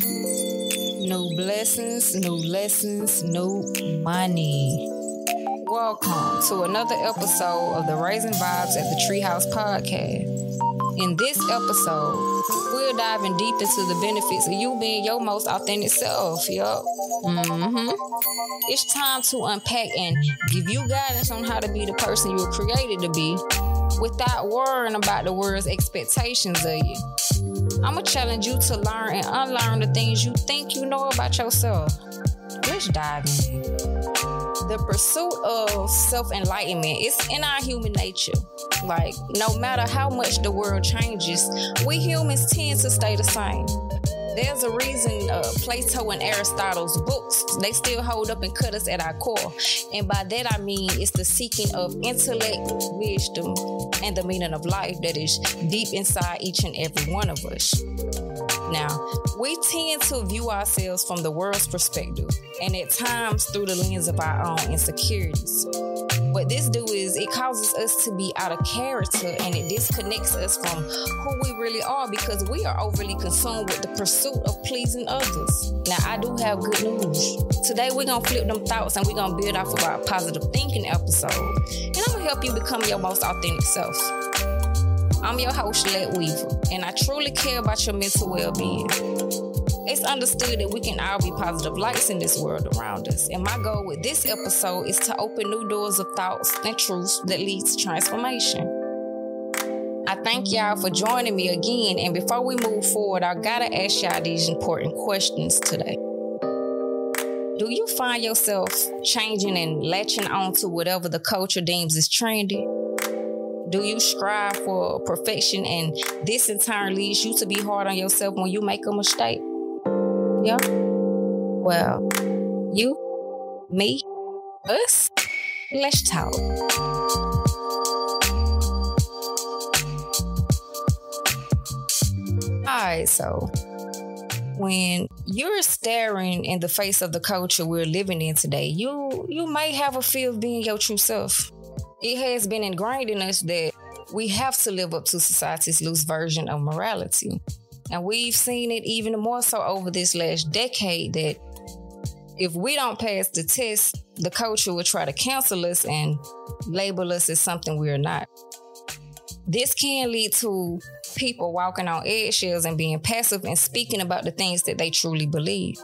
New blessings, new lessons, new money. Welcome to another episode of the Raising Vibes at the Treehouse Podcast. In this episode, we're diving deep into the benefits of you being your most authentic self. Yup. It's time to unpack and give you guidance on how to be the person you were created to be without worrying about the world's expectations of you. I'm going to challenge you to learn and unlearn the things you think you know about yourself. Let's dive in. The pursuit of self-enlightenment is in our human nature. Like, no matter how much the world changes, we humans tend to stay the same. There's a reason Plato and Aristotle's books, they still hold up and cut us at our core. And by that I mean it's the seeking of intellect, wisdom, and the meaning of life that is deep inside each and every one of us. Now, we tend to view ourselves from the world's perspective and at times through the lens of our own insecurities. What this do is it causes us to be out of character and it disconnects us from who we really are because we are overly consumed with the pursuit of pleasing others. Now, I do have good news. Today, we're going to flip them thoughts and we're going to build off of our positive thinking episode. And I'm going to help you become your most authentic self. I'm your host, Let Weaver, and I truly care about your mental well-being. It's understood that we can all be positive lights in this world around us. And my goal with this episode is to open new doors of thoughts and truths that lead to transformation. I thank y'all for joining me again. And before we move forward, I gotta ask y'all these important questions today. Do you find yourself changing and latching on to whatever the culture deems is trendy? Do you strive for perfection and this in turn leads you to be hard on yourself when you make a mistake? Yeah. Well, you, me, us, let's talk. Alright, so when you're staring in the face of the culture we're living in today, you may have a fear of being your true self. It has been ingrained in us that we have to live up to society's loose version of morality. And we've seen it even more so over this last decade that if we don't pass the test, the culture will try to cancel us and label us as something we're not. This can lead to people walking on eggshells and being passive and speaking about the things that they truly believe.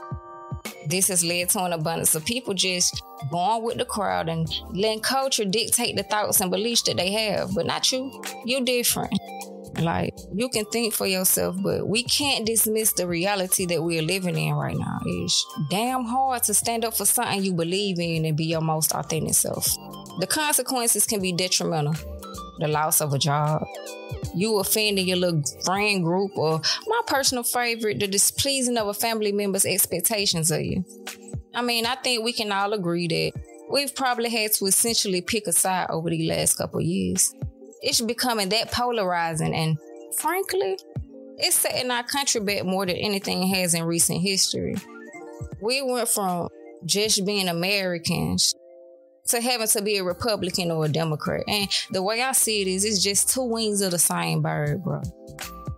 This has led to an abundance of people just going with the crowd and letting culture dictate the thoughts and beliefs that they have. But not you. You're different. Like, you can think for yourself, but we can't dismiss the reality that we're living in right now. It's damn hard to stand up for something you believe in and be your most authentic self. The consequences can be detrimental. The loss of a job, you offending your little friend group, or my personal favorite, the displeasing of a family member's expectations of you. I mean, I think we can all agree that we've probably had to essentially pick a side over the last couple of years. It's becoming that polarizing, and frankly, it's setting our country back more than anything has in recent history. We went from just being Americans to having to be a Republican or a Democrat. And the way I see it is, it's just two wings of the same bird, bro.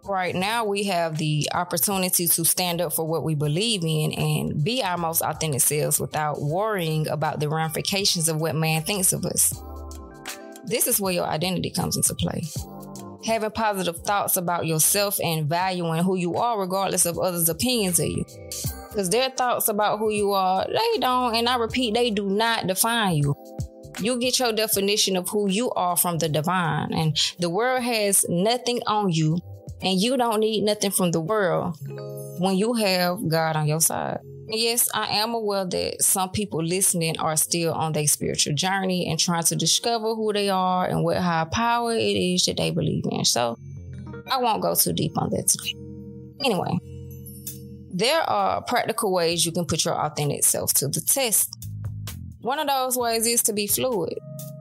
Right now, we have the opportunity to stand up for what we believe in and be our most authentic selves without worrying about the ramifications of what man thinks of us. This is where your identity comes into play. Having positive thoughts about yourself and valuing who you are regardless of others' opinions of you. Because their thoughts about who you are, they don't, and I repeat, they do not define you. You get your definition of who you are from the divine, and the world has nothing on you, and you don't need nothing from the world when you have God on your side. And yes, I am aware that some people listening are still on their spiritual journey and trying to discover who they are and what higher power it is that they believe in. So I won't go too deep on that today. Anyway. There are practical ways you can put your authentic self to the test. One of those ways is to be fluid.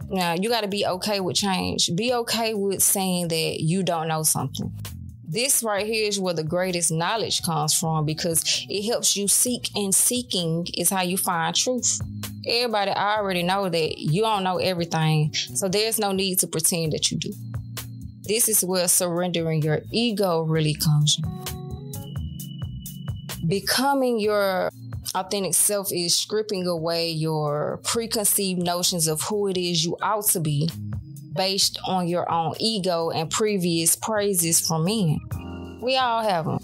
Now, you got to be okay with change. Be okay with saying that you don't know something. This right here is where the greatest knowledge comes from because it helps you seek, and seeking is how you find truth. Everybody already know that you don't know everything, so there's no need to pretend that you do. This is where surrendering your ego really comes in. Becoming your authentic self is stripping away your preconceived notions of who it is you ought to be based on your own ego and previous praises from men. We all have them.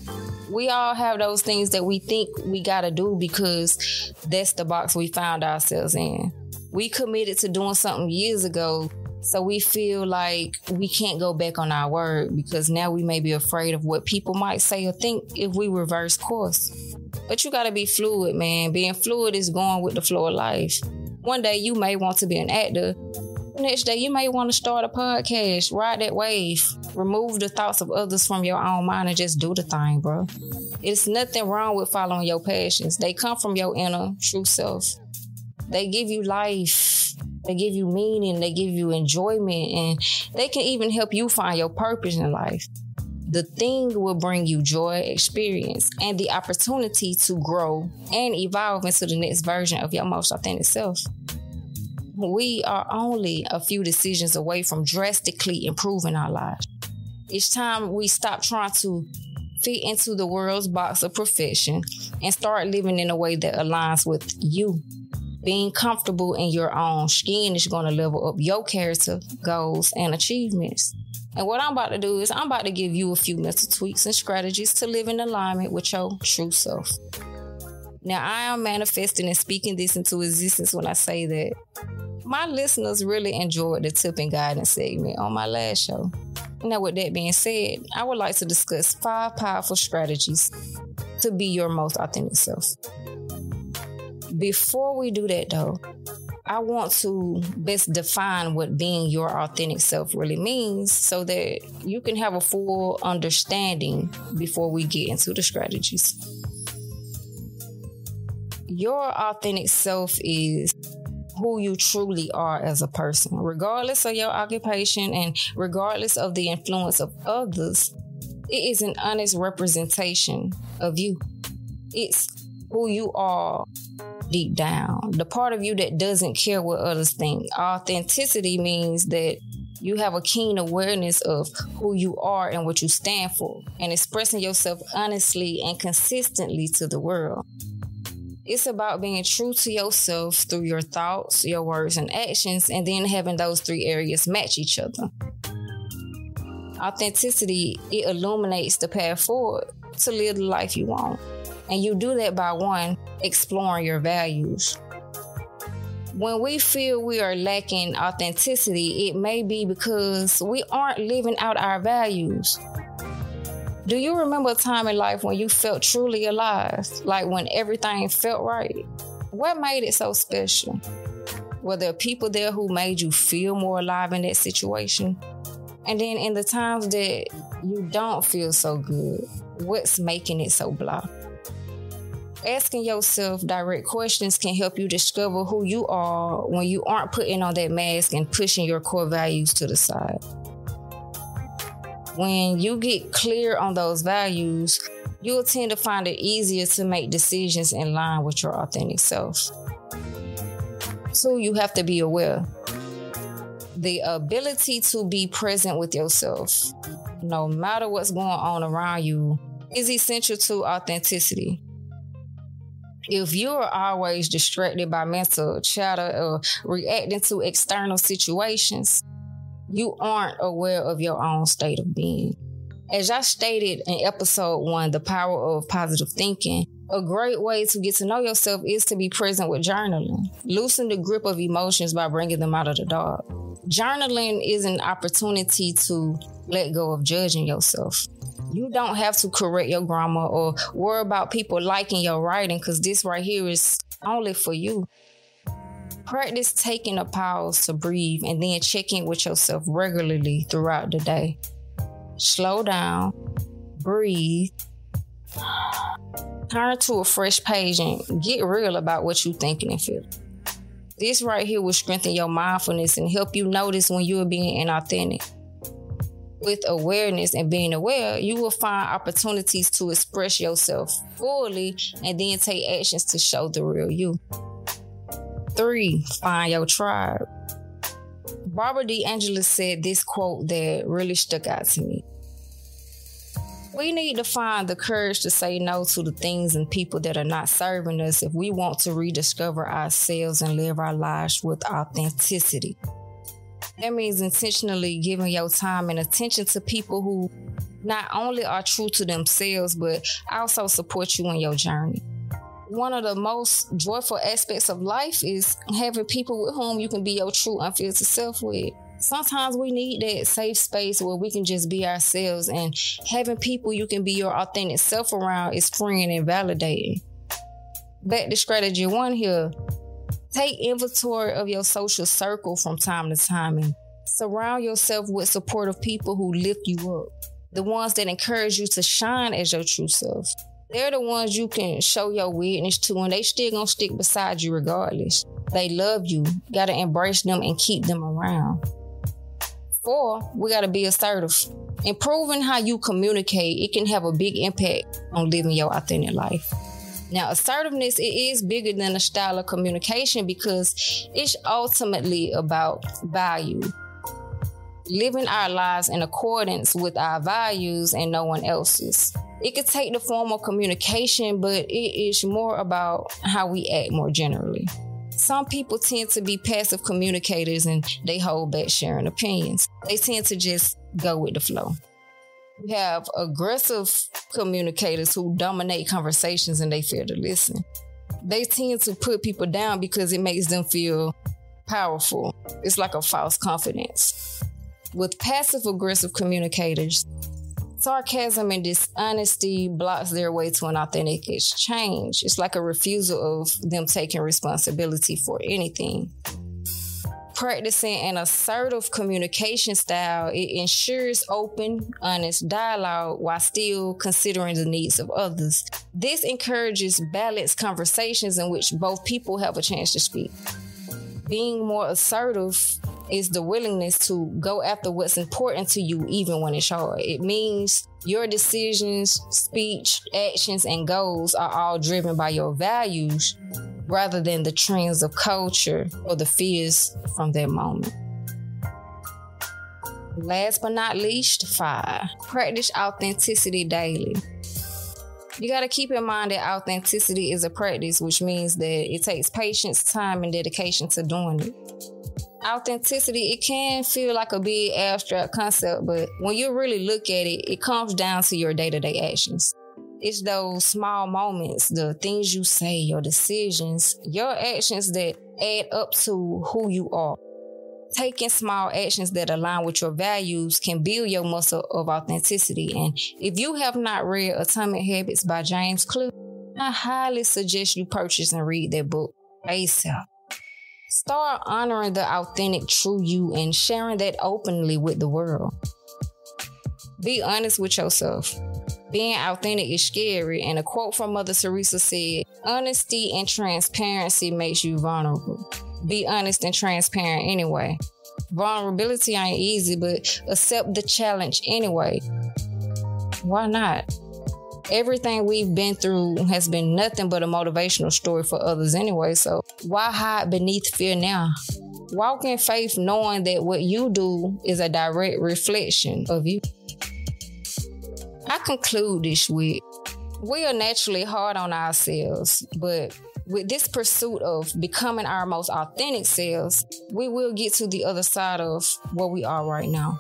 We all have those things that we think we got to do because that's the box we found ourselves in. We committed to doing something years ago, so we feel like we can't go back on our word because now we may be afraid of what people might say or think if we reverse course. But you got to be fluid, man. Being fluid is going with the flow of life. One day you may want to be an actor. The next day you may want to start a podcast. Ride that wave. Remove the thoughts of others from your own mind and just do the thing, bro. It's nothing wrong with following your passions. They come from your inner true self. They give you life. They give you meaning. They give you enjoyment. And they can even help you find your purpose in life. The thing will bring you joy, experience, and the opportunity to grow and evolve into the next version of your most authentic self. We are only a few decisions away from drastically improving our lives. It's time we stop trying to fit into the world's box of perfection and start living in a way that aligns with you. Being comfortable in your own skin is going to level up your character, goals, and achievements. And what I'm about to do is I'm about to give you a few mental tweaks and strategies to live in alignment with your true self. Now, I am manifesting and speaking this into existence when I say that my listeners really enjoyed the tip and guidance segment on my last show. Now, with that being said, I would like to discuss 5 powerful strategies to be your most authentic self. Before we do that, though, I want to best define what being your authentic self really means so that you can have a full understanding before we get into the strategies. Your authentic self is who you truly are as a person, regardless of your occupation and regardless of the influence of others. It is an honest representation of you. It's who you are deep down, the part of you that doesn't care what others think. Authenticity means that you have a keen awareness of who you are and what you stand for, and expressing yourself honestly and consistently to the world. It's about being true to yourself through your thoughts, your words, and actions, and then having those 3 areas match each other. Authenticity, it illuminates the path forward to live the life you want. And you do that by 1, exploring your values. When we feel we are lacking authenticity, it may be because we aren't living out our values. Do you remember a time in life when you felt truly alive? Like when everything felt right? What made it so special? Were there people there who made you feel more alive in that situation? And then in the times that you don't feel so good, what's making it so blah? Asking yourself direct questions can help you discover who you are when you aren't putting on that mask and pushing your core values to the side. When you get clear on those values, you'll tend to find it easier to make decisions in line with your authentic self. 2, you have to be aware. The ability to be present with yourself, no matter what's going on around you, is essential to authenticity. If you're always distracted by mental chatter or reacting to external situations, you aren't aware of your own state of being. As I stated in episode 1, The Power of Positive Thinking, a great way to get to know yourself is to be present with journaling. Loosen the grip of emotions by bringing them out of the dark. Journaling is an opportunity to let go of judging yourself. You don't have to correct your grammar or worry about people liking your writing because this right here is only for you. Practice taking a pause to breathe and then check in with yourself regularly throughout the day. Slow down, breathe, turn to a fresh page and get real about what you're thinking and feeling. This right here will strengthen your mindfulness and help you notice when you're being inauthentic. With awareness and being aware, you will find opportunities to express yourself fully and then take actions to show the real you. 3, find your tribe. Barbara D. Angeles said this quote that really stuck out to me. We need to find the courage to say no to the things and people that are not serving us if we want to rediscover ourselves and live our lives with authenticity. That means intentionally giving your time and attention to people who not only are true to themselves, but also support you in your journey. One of the most joyful aspects of life is having people with whom you can be your true unfiltered self with. Sometimes we need that safe space where we can just be ourselves, and having people you can be your authentic self around is freeing and validating. Back to strategy 1 here. Take inventory of your social circle from time to time and surround yourself with supportive people who lift you up. The ones that encourage you to shine as your true self. They're the ones you can show your weirdness to, and they still gonna stick beside you regardless. They love you. Gotta embrace them and keep them around. 4, we gotta be assertive. Improving how you communicate, it can have a big impact on living your authentic life. Now, assertiveness, it is bigger than a style of communication because it's ultimately about value. Living our lives in accordance with our values and no one else's. It could take the form of communication, but it is more about how we act more generally. Some people tend to be passive communicators and they hold back sharing opinions. They tend to just go with the flow. We have aggressive communicators who dominate conversations and they fear to listen. They tend to put people down because it makes them feel powerful. It's like a false confidence. With passive-aggressive communicators, sarcasm and dishonesty blocks their way to an authentic exchange. It's like a refusal of them taking responsibility for anything. Practicing an assertive communication style, it ensures open, honest dialogue while still considering the needs of others. This encourages balanced conversations in which both people have a chance to speak. Being more assertive is the willingness to go after what's important to you even when it's hard. It means your decisions, speech, actions, and goals are all driven by your values rather than the trends of culture or the fears from that moment. Last but not least, 5, practice authenticity daily. You got to keep in mind that authenticity is a practice, which means that it takes patience, time, and dedication to doing it. Authenticity, it can feel like a big abstract concept, but when you really look at it, it comes down to your day-to-day actions. It's those small moments, the things you say, your decisions, your actions that add up to who you are. Taking small actions that align with your values can build your muscle of authenticity. And if you have not read Atomic Habits by James Clear, I highly suggest you purchase and read that book ASAP. Start honoring the authentic, true you and sharing that openly with the world. Be honest with yourself. Being authentic is scary, and a quote from Mother Teresa said, "Honesty and transparency makes you vulnerable." Be honest and transparent anyway. Vulnerability ain't easy, but accept the challenge anyway. Why not? Everything we've been through has been nothing but a motivational story for others anyway, so why hide beneath fear now? Walk in faith knowing that what you do is a direct reflection of you. I conclude this with, we are naturally hard on ourselves, but with this pursuit of becoming our most authentic selves, we will get to the other side of where we are right now.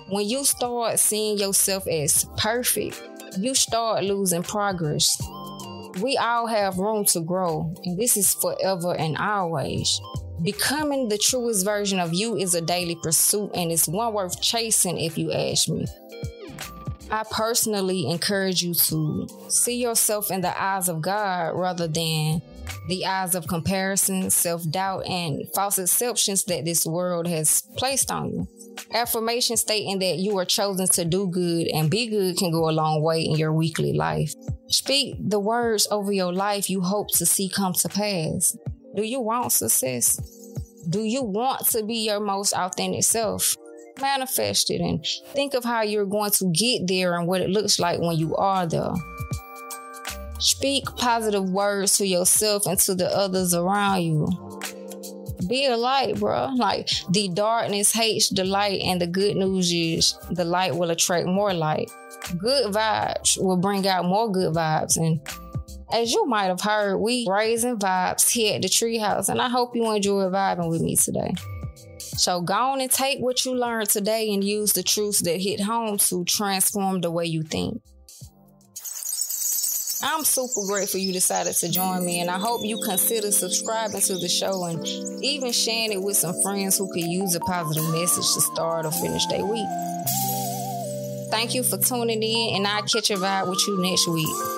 When you start seeing yourself as perfect, you start losing progress. We all have room to grow, and this is forever and always. Becoming the truest version of you is a daily pursuit, and it's one worth chasing if you ask me. I personally encourage you to see yourself in the eyes of God rather than the eyes of comparison, self-doubt, and false exceptions that this world has placed on you. Affirmations stating that you are chosen to do good and be good can go a long way in your weekly life. Speak the words over your life you hope to see come to pass. Do you want success? Do you want to be your most authentic self? Manifest it and think of how you're going to get there and what it looks like when you are there. Speak positive words to yourself and to the others around you. Be a light, bro. Like, the darkness hates the light, and the good news is the light will attract more light. good vibes will bring out more good vibes. And as you might have heard, we raising vibes here at the Treehouse, and I hope you enjoy vibing with me today. So go on and take what you learned today and use the truths that hit home to transform the way you think. I'm super grateful you decided to join me, and I hope you consider subscribing to the show and even sharing it with some friends who could use a positive message to start or finish their week. Thank you for tuning in, and I'll catch a vibe with you next week.